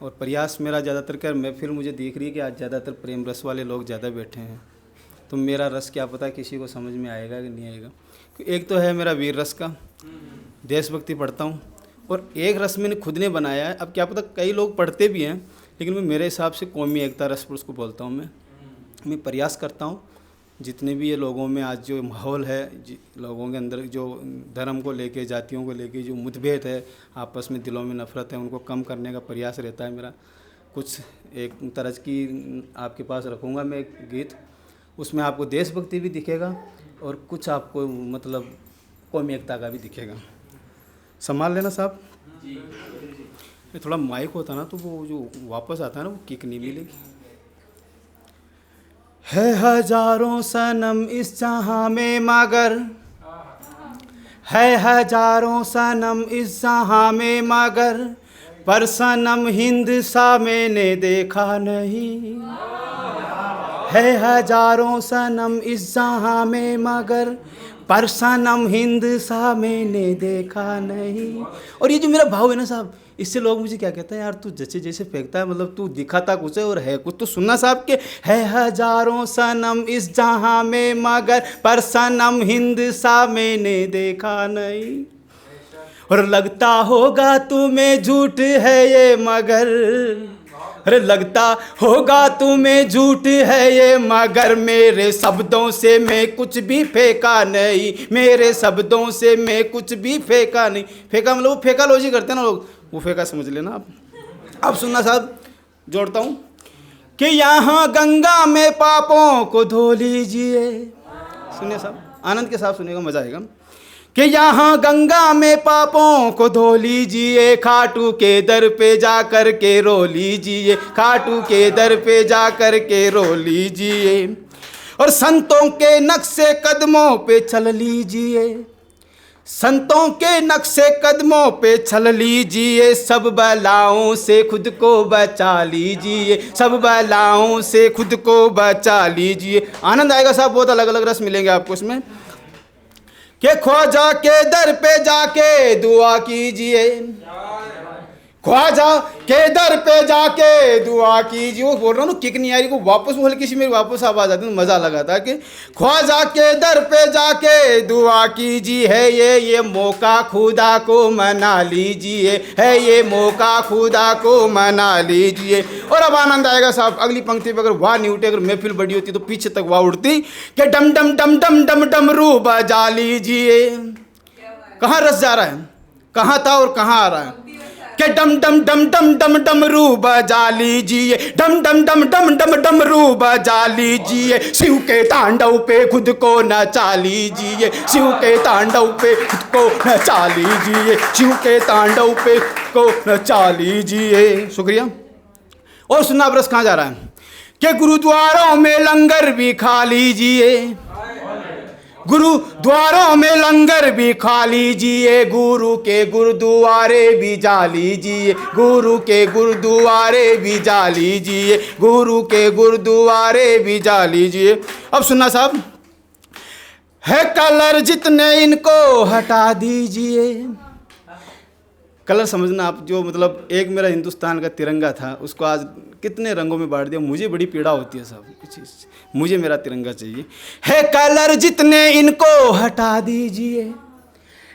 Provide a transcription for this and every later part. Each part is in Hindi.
और प्रयास मेरा ज़्यादातर कर महफिल मुझे दिख रही है कि आज ज़्यादातर प्रेम रस वाले लोग ज़्यादा बैठे हैं। तो मेरा रस क्या पता किसी को समझ में आएगा कि नहीं आएगा। एक तो है मेरा वीर रस का, देशभक्ति पढ़ता हूँ, और एक रस मैंने खुद ने बनाया है। अब क्या पता कई लोग पढ़ते भी हैं, लेकिन मैं मेरे हिसाब से कौमी एकता रस पर उसको बोलता हूँ। मैं प्रयास करता हूँ जितने भी ये लोगों में आज जो माहौल है, लोगों के अंदर जो धर्म को लेके, जातियों को लेके जो मुठभेड़ है, आपस में दिलों में नफरत है, उनको कम करने का प्रयास रहता है मेरा। कुछ एक तरज की आपके पास रखूँगा मैं एक गीत, उसमें आपको देशभक्ति भी दिखेगा और कुछ आपको मतलब कौमी एकता का भी दिखेगा। संभाल लेना साहब। ये थोड़ा माइक होता ना तो वो जो वापस आता है ना वो किक नहीं मिलेगी। है हजारों सनम इस जहां में मगर, है हजारों सनम इस जहां में मगर, पर सनम हिंद सा मैंने देखा नहीं। है हजारों सनम इस जहां में मगर, पर सनम हिंद सा मैंने देखा नहीं। और ये जो मेरा भाव है ना साहब, इससे लोग मुझे क्या कहते हैं, यार तू जैसे जैसे फेंकता है, मतलब तू दिखाता कुछ है और है कुछ। तो सुनना साहब के है हजारों सनम इस जहां में मगर, पर सनम हिंद सा मैंने देखा नहीं। और लगता होगा तुम्हें झूठ है ये मगर, अरे लगता होगा तुम्हें झूठ है ये मगर, मेरे शब्दों से मैं कुछ भी फेंका नहीं, मेरे शब्दों से मैं कुछ भी फेंका नहीं। फेंका मतलब वो फेंकालॉजी करते हैं ना लोग, वो फेंका समझ लेना आप। अब सुनना साहब, जोड़ता हूँ कि यहाँ गंगा में पापों को धो लीजिए। सुनिए साहब, आनंद के साथ सुनिएगा, मजा आएगा। कि यहाँ गंगा में पापों को धो लीजिए, खाटू के दर पे जा कर के रो लीजिए, खाटू के दर पे जा कर के रो लीजिए। और संतों के नक्शे कदमों पे चल लीजिए, संतों के नक्शे कदमों पे चल लीजिए, सब बलाओं से खुद को बचा लीजिए, सब बलाओं से खुद को बचा लीजिए। आनंद आएगा साहब, बहुत अलग अलग रस मिलेंगे आपको इसमें। कि ख्वाजा के दर पे जाके दुआ कीजिए, ख्वाजा के दर पे जाके दुआ कीजिए। वो बोल रहा हूँ किक नहीं आ रही, को वापस वो हल्की सी मेरी वापस आवाज आती है, मज़ा लगा था। कि ख्वाजा के दर पे जाके दुआ कीजिए, है ये मौका खुदा को मना लीजिए, है ये मौका खुदा को मना लीजिए। और अब आनंद आएगा साहब, अगली पंक्ति पे अगर वाह नहीं उठे, अगर महफिल बड़ी होती तो पीछे तक वाह उठती। कि डम डम डम डम डम डमरू बजा लीजिए। कहाँ रस जा रहा है, कहाँ था और कहाँ आ रहा है। कि डम डम डम डम डम डमरू बजा लीजिए, डम डम डम डम डम डमरू बजा लीजिए, शिव के तांडव पे खुद को नचा लीजिए, शिव के तांडव पे खुद को नचा लीजिए, शिव के तांडव पे को नचा लीजिए। शुक्रिया। और सुनना अब रस कहाँ जा रहा है। कि गुरुद्वारों में लंगर भी खा लीजिए, गुरुद्वारों में लंगर भी खा लीजिए, गुरु के गुरुद्वारे भी जा लीजिए, गुरु के गुरुद्वारे भी जा लीजिए, गुरु के गुरुद्वारे भी जा लीजिए। अब सुनना साहब, है कलर जितने इनको हटा दीजिए। कलर समझना आप, जो मतलब एक मेरा हिंदुस्तान का तिरंगा था, उसको आज कितने रंगों में बांट दिया। मुझे बड़ी पीड़ा होती है साहब, मुझे मेरा तिरंगा चाहिए। है कलर जितने इनको हटा दीजिए,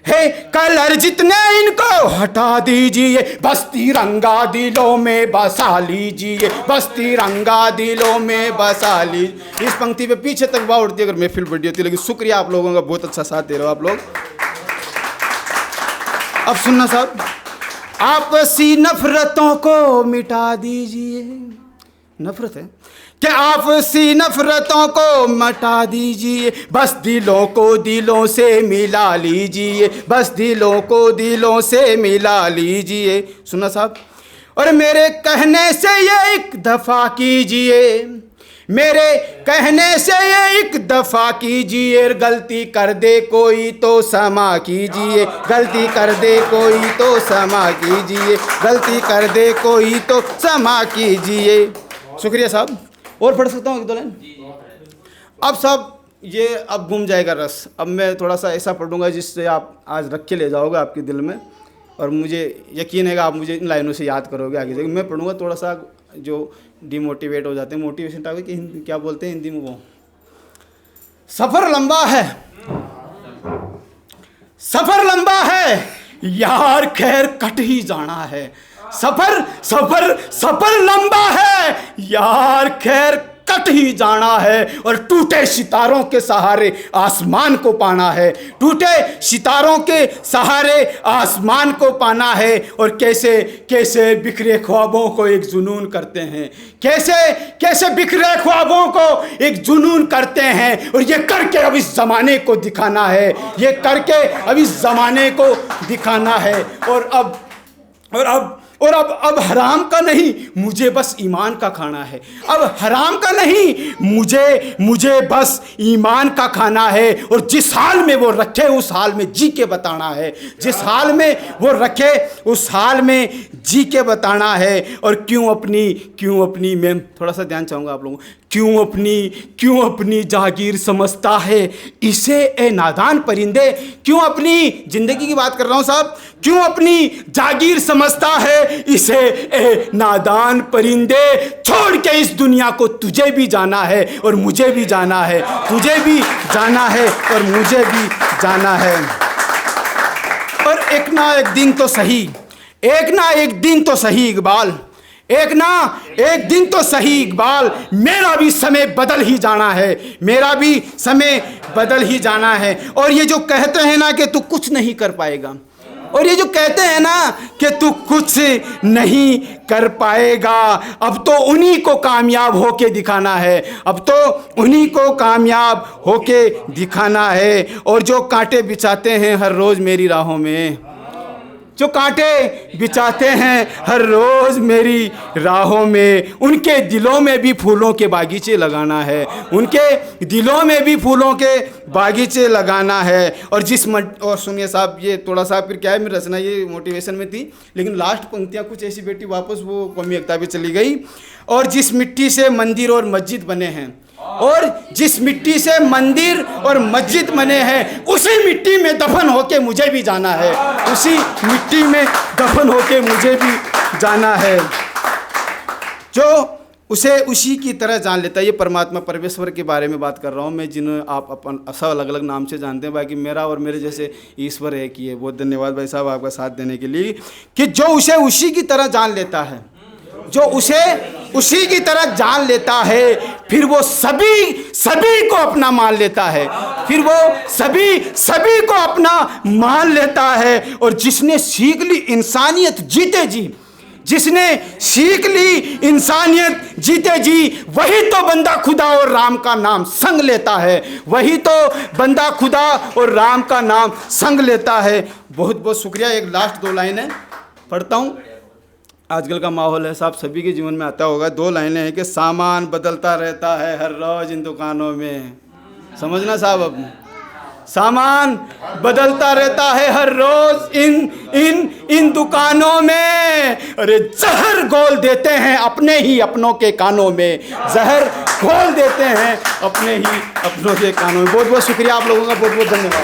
है कलर जितने इनको हटा दीजिए, बस तिरंगा दिलों में बसा लीजिए, बस तिरंगा दिलों में बसा लीजिए। इस पंक्ति पे पीछे तक वाह उठती है अगर महफिल बड़ी होती है। लेकिन शुक्रिया आप लोगों का, बहुत अच्छा साथ दे रहे हो आप लोग। अब सुनना साहब, आपसी नफरतों को मिटा दीजिए। नफरत है कि आपसी नफरतों को मिटा दीजिए, बस दिलों को दिलों से मिला लीजिए, बस दिलों को दिलों से मिला लीजिए। सुना साहब, और मेरे कहने से ये एक दफा कीजिए, मेरे कहने से ये एक दफा कीजिए, गलती कर दे कोई तो क्षमा कीजिए, गलती कर दे कोई तो क्षमा कीजिए, गलती कर दे कोई तो क्षमा कीजिए। शुक्रिया साहब। और पढ़ सकता हूँ एक दो लाइन। अब साहब ये अब घूम जाएगा रस। अब मैं थोड़ा सा ऐसा पढ़ूंगा जिससे आप आज रख के ले जाओगे आपके दिल में। और मुझे यकीन है कि आप मुझे इन लाइनों से याद करोगे आगे जाके। मैं पढ़ूंगा थोड़ा सा जो डिमोटिवेट हो जाते हैं, मोटिवेशन टॉपिक कि क्या बोलते हैं हिंदी में, वो सफ़र लंबा है, सफ़र लंबा है यार खैर कट ही जाना है। सफ़र सफ़र सफ़र लंबा है यार खैर कट ही जाना है, और टूटे सितारों के सहारे आसमान को पाना है, टूटे सितारों के सहारे आसमान को पाना है। और कैसे कैसे बिखरे ख्वाबों को एक जुनून करते हैं, कैसे कैसे बिखरे ख्वाबों को एक जुनून करते हैं, और ये करके अब इस ज़माने को दिखाना है, ये करके अब इस ज़माने को दिखाना है। और अब हराम का नहीं, मुझे बस ईमान का खाना है। अब हराम का नहीं, मुझे बस ईमान का खाना है। और जिस हाल में वो रखे उस हाल में जी के बताना है, जिस हाल में वो रखे उस हाल में जी के बताना है। और क्यों अपनी मैं थोड़ा सा ध्यान चाहूँगा आप लोगों, क्यों अपनी जागीर समझता है इसे ए नादान परिंदे। क्यों अपनी ज़िंदगी की बात कर रहा हूँ साहब, क्यों अपनी जागीर समझता है इसे ए नादान परिंदे। छोड़ के इस दुनिया को तुझे भी जाना है और मुझे भी जाना है, तुझे भी जाना है और मुझे भी जाना है। और एक ना एक दिन तो सही, एक ना एक दिन तो सही इकबाल, एक ना एक दिन तो सही इकबाल, मेरा भी समय बदल ही जाना है, मेरा भी समय बदल ही जाना है। और ये जो कहते हैं ना कि तू कुछ नहीं कर पाएगा, और ये जो कहते हैं ना कि तू कुछ नहीं कर पाएगा, अब तो उन्हीं को कामयाब होके दिखाना है, अब तो उन्हीं को कामयाब होके दिखाना है। और जो कांटे बिछाते हैं हर रोज़ मेरी राहों में, जो कांटे बिछाते हैं हर रोज़ मेरी राहों में, उनके दिलों में भी फूलों के बागीचे लगाना है, उनके दिलों में भी फूलों के बागीचे लगाना है। और और सुनिए साहब, ये थोड़ा सा फिर क्या है, मेरी रचना ये मोटिवेशन में थी, लेकिन लास्ट पंक्तियाँ कुछ ऐसी बेटी वापस वो कौमी एकता पे चली गई। और जिस मिट्टी से मंदिर और मस्जिद बने हैं, और जिस मिट्टी से मंदिर और मस्जिद बने हैं, उसी मिट्टी में दफन होके मुझे भी जाना है, उसी मिट्टी में दफन होके मुझे भी जाना है। जो उसे उसी की तरह जान लेता है। ये परमात्मा परमेश्वर के बारे में बात कर रहा हूँ मैं, जिन्हें आप अपन सब अलग अलग नाम से जानते हैं, बाकी मेरा और मेरे जैसे ईश्वर है कि ये बहुत धन्यवाद भाई साहब आपका साथ देने के लिए। कि जो उसे उसी की तरह जान लेता है, जो उसे उसी की तरह जान लेता है, फिर वो सभी को अपना मान लेता है, फिर वो सभी को अपना मान लेता है। और जिसने सीख ली इंसानियत जीते जी, जिसने सीख ली इंसानियत जीते जी, वही तो बंदा खुदा और राम का नाम संग लेता है, वही तो बंदा खुदा और राम का नाम संग लेता है। बहुत बहुत शुक्रिया। एक लास्ट 2 लाइनें पढ़ता हूँ। आजकल का माहौल है साहब, सभी के जीवन में आता होगा। 2 लाइनें हैं कि सामान बदलता रहता है हर रोज इन दुकानों में। समझना साहब, अब सामान बदलता रहता है हर रोज इन दुकानों में। अरे जहर घोल देते हैं अपने ही अपनों के कानों में, जहर घोल देते हैं अपने ही अपनों के कानों में। बहुत बहुत शुक्रिया आप लोगों का, बहुत बहुत धन्यवाद।